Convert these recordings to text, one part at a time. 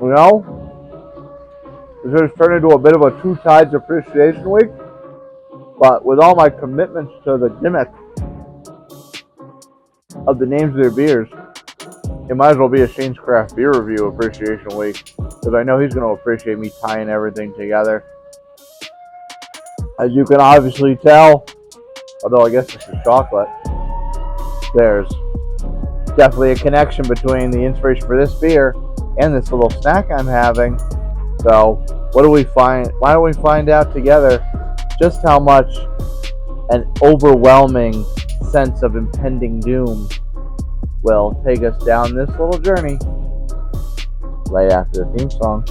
You know, this has turned into a bit of a Two Tides Appreciation Week, but with all my commitments to the gimmick of the names of their beers, it might as well be a Shane's Craft Beer Review Appreciation Week, because I know he's going to appreciate me tying everything together. As you can obviously tell, although I guess this is chocolate, there's definitely a connection between the inspiration for this beer and this little snack I'm having. So what do we find? Why don't we find out together just how much an overwhelming sense of impending doom will take us down this little journey right after the theme song.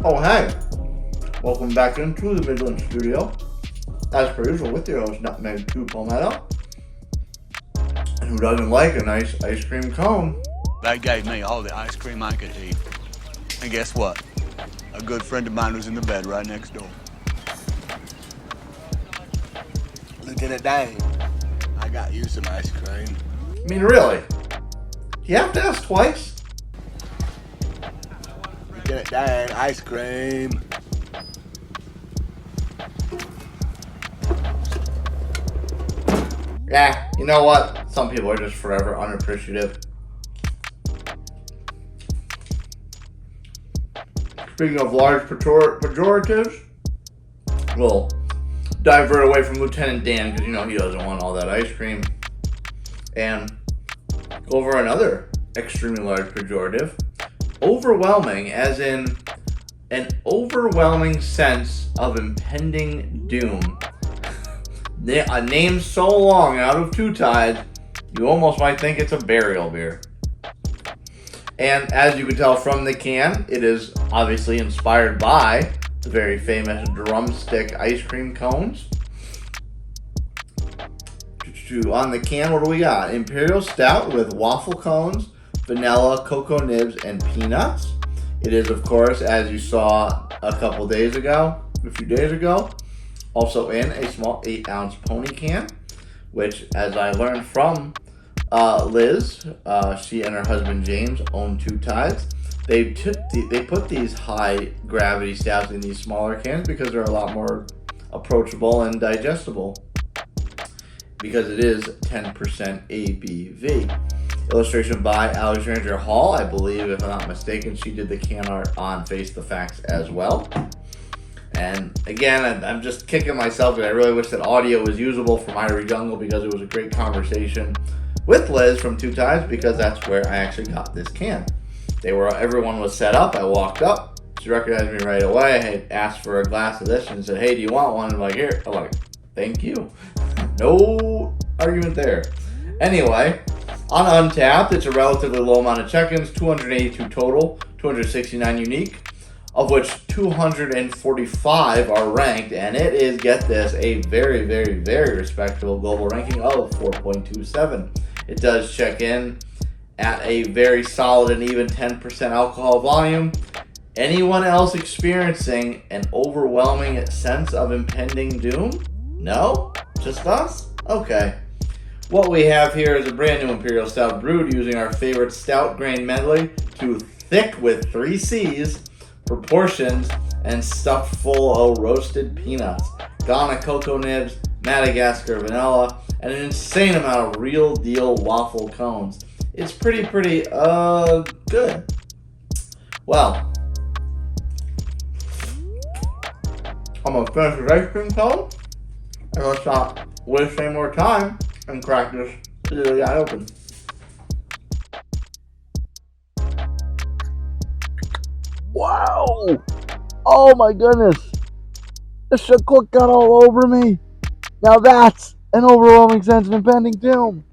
Oh, hey! Welcome back into the Midland studio. As per usual, with your host, Nutmeg 2 Palmetto. And who doesn't like a nice ice cream cone? They gave me all the ice cream I could eat. And guess what? A good friend of mine was in the bed right next door. Lieutenant Dane, I got you some ice cream. I mean, really? You have to ask twice? Lieutenant Dane, ice cream. Yeah, you know what? Some people are just forever unappreciative. Speaking of large pejoratives, we'll divert away from Lieutenant Dan because, you know, he doesn't want all that ice cream. And go over another extremely large pejorative. Overwhelming, as in an overwhelming sense of impending doom. A name so long out of Two Tides, you almost might think it's a burial beer. And as you can tell from the can, it is obviously inspired by the very famous drumstick ice cream cones. On the can, what do we got? Imperial Stout with waffle cones, vanilla, cocoa nibs, and peanuts. It is, of course, as you saw a few days ago, also in a small 8-ounce pony can, which, as I learned from Liz, she and her husband James own Two Tides. They put these high gravity stouts in these smaller cans because they're a lot more approachable and digestible, because it is 10% ABV. Illustration by Alexandra Hall, I believe, if I'm not mistaken. She did the can art on Face the Facts as well. And again, I'm just kicking myself because I really wish that audio was usable for Myri Jungle, because it was a great conversation with Liz from Two Tides, because that's where I actually got this can. Everyone was set up. I walked up. She recognized me right away. I had asked for a glass of this and said, "Hey, do you want one?" I'm like, "Here." I'm like, "Thank you." No argument there. Anyway, on Untapped, it's a relatively low amount of check-ins, 282 total, 269 unique, of which 245 are ranked, and it is, get this, a very, very, very respectable global ranking of 4.27. It does check in at a very solid and even 10% alcohol volume. Anyone else experiencing an overwhelming sense of impending doom? No? Just us? Okay. What we have here is a brand new Imperial Stout brewed using our favorite stout grain medley to thick with 3 C's, proportions, and stuffed full of roasted peanuts, Ghana cocoa nibs, Madagascar vanilla, and an insane amount of real deal waffle cones. It's pretty good. Well, I'm gonna finish the ice cream cone, and let's not waste any more time and crack this I got open. Wow! Oh my goodness! The chocolate got all over me. Now that's an overwhelming sense of impending doom.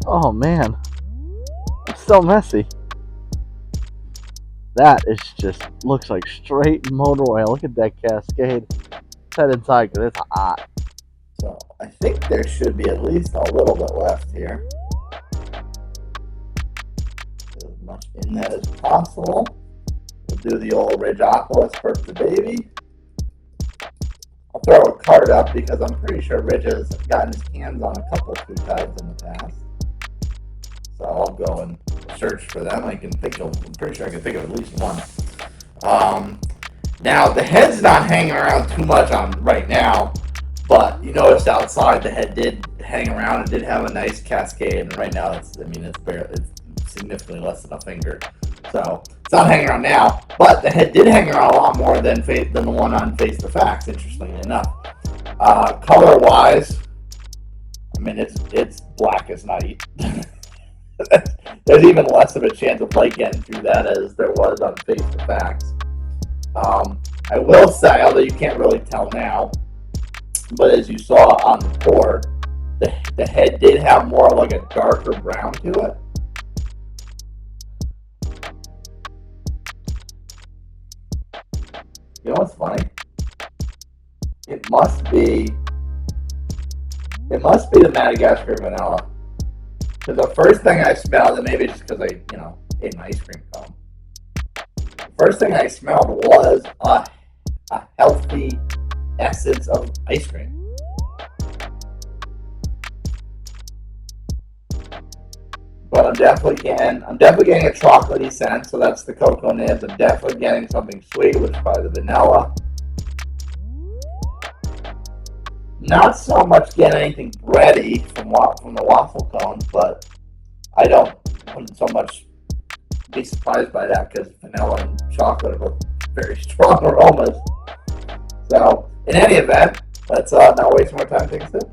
Oh man, it's so messy. That is just looks like straight motor oil. Look at that cascade. Let's head inside because it's hot. So I think there should be at least a little bit left here. As much in that as possible. We'll do the old Ridgeopolis for the baby. I'll throw a card up because I'm pretty sure Ridge has gotten his hands on a couple of food tides in the past. So I'll go and search for them. I'm pretty sure I can think of at least one. Now the head's not hanging around too much on right now, but you noticed outside the head did hang around and did have a nice cascade. And right now it's significantly less than a finger. So it's not hanging around now, but the head did hang around a lot more than the one on Face the Facts, interestingly enough. Color wise, I mean it's black as night. There's even less of a chance of light getting through that as there was on Face the Facts. I will say, although you can't really tell now, but as you saw on the pour, the head did have more of like a darker brown to it. You know what's funny? It must be the Madagascar Vanilla. Because the first thing I smelled, and maybe just because I, ate an ice cream cone. First thing I smelled was a healthy essence of ice cream. But I'm definitely getting a chocolatey scent, so that's the Cocoa Nibs. I'm definitely getting something sweet, which is probably the vanilla. Not so much getting anything bready from the waffle cones, but I wouldn't so much be surprised by that because vanilla and chocolate are both very strong aromas. So, in any event, let's not waste more time. Take a sip.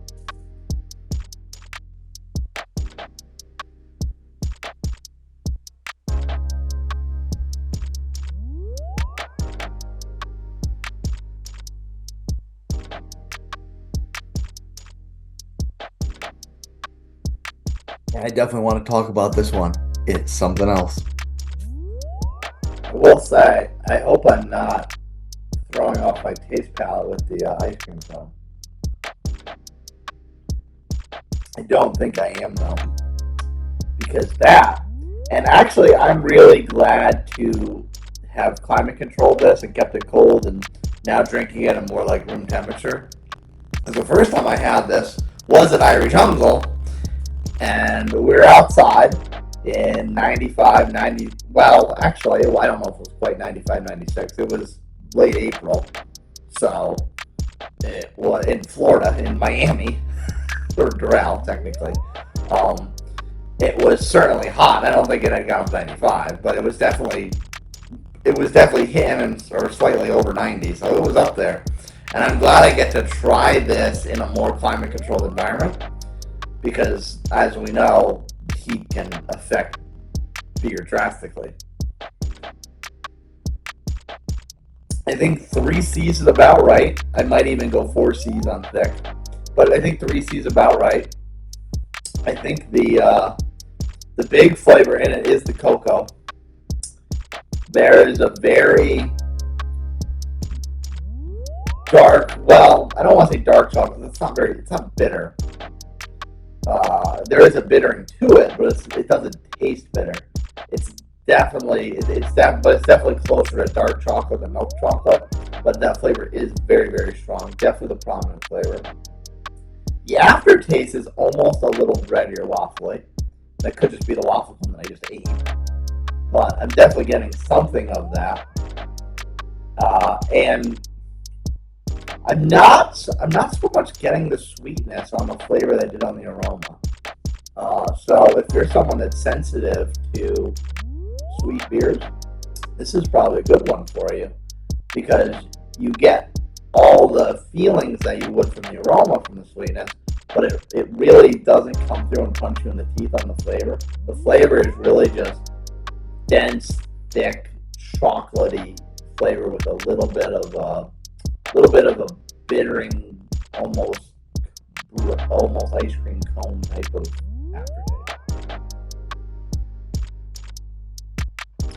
I definitely want to talk about this one. It's something else. I will say, I hope I'm not throwing off my taste palette with the ice cream cone. I don't think I am, though. Because and actually I'm really glad to have climate controlled this and kept it cold and now drinking it at more like room temperature. Because the first time I had this was at Irish Jungle, and we were outside in 95, 90, well, actually, I don't know if it was quite 95, 96. It was late April. So, it was in Florida, in Miami, or Doral, technically. It was certainly hot. I don't think it had gone to 95, but it was definitely hitting or slightly over 90, so it was up there. And I'm glad I get to try this in a more climate-controlled environment. Because, as we know, heat can affect beer drastically. I think 3 C's is about right. I might even go 4 C's on thick. But I think 3 C's is about right. I think the big flavor in it is the cocoa. There is a very dark, well, I don't want to say dark chocolate. It's not bitter. There is a bittering to it, but it doesn't taste bitter. It's definitely closer to dark chocolate than milk chocolate. But that flavor is very, very strong. Definitely the prominent flavor. The aftertaste is almost a little breadier waffly. That could just be the waffle cone that I just ate. But I'm definitely getting something of that. And I'm not so much getting the sweetness on the flavor that I did on the aroma. So if you're someone that's sensitive to sweet beers, this is probably a good one for you because you get all the feelings that you would from the aroma from the sweetness, but it really doesn't come through and punch you in the teeth on the flavor. The flavor is really just dense, thick, chocolatey flavor with a little bit of a bittering, almost ice cream cone type of aftertaste.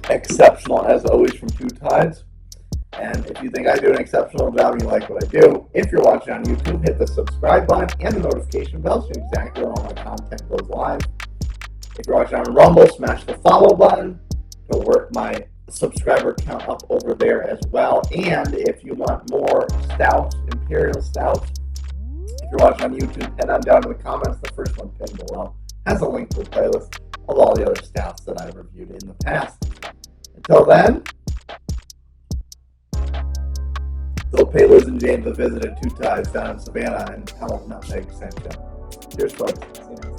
Exceptional as always from Two Tides. And if you think I do an exceptional job and you like what I do, if you're watching on YouTube, hit the subscribe button and the notification bell so you know exactly when all my content goes live. If you're watching on Rumble, smash the follow button to work my subscriber count up over there as well. And if you want more stouts, Imperial stouts, if you're watching on YouTube, head on down to the comments. The first one pinned below has a link to a playlist of all the other stouts that I've reviewed in the past. Until then, go pay Liz and James a visit at Two Tides down in Savannah and tell them Nutmeg sent you. Cheers, folks. See you next time.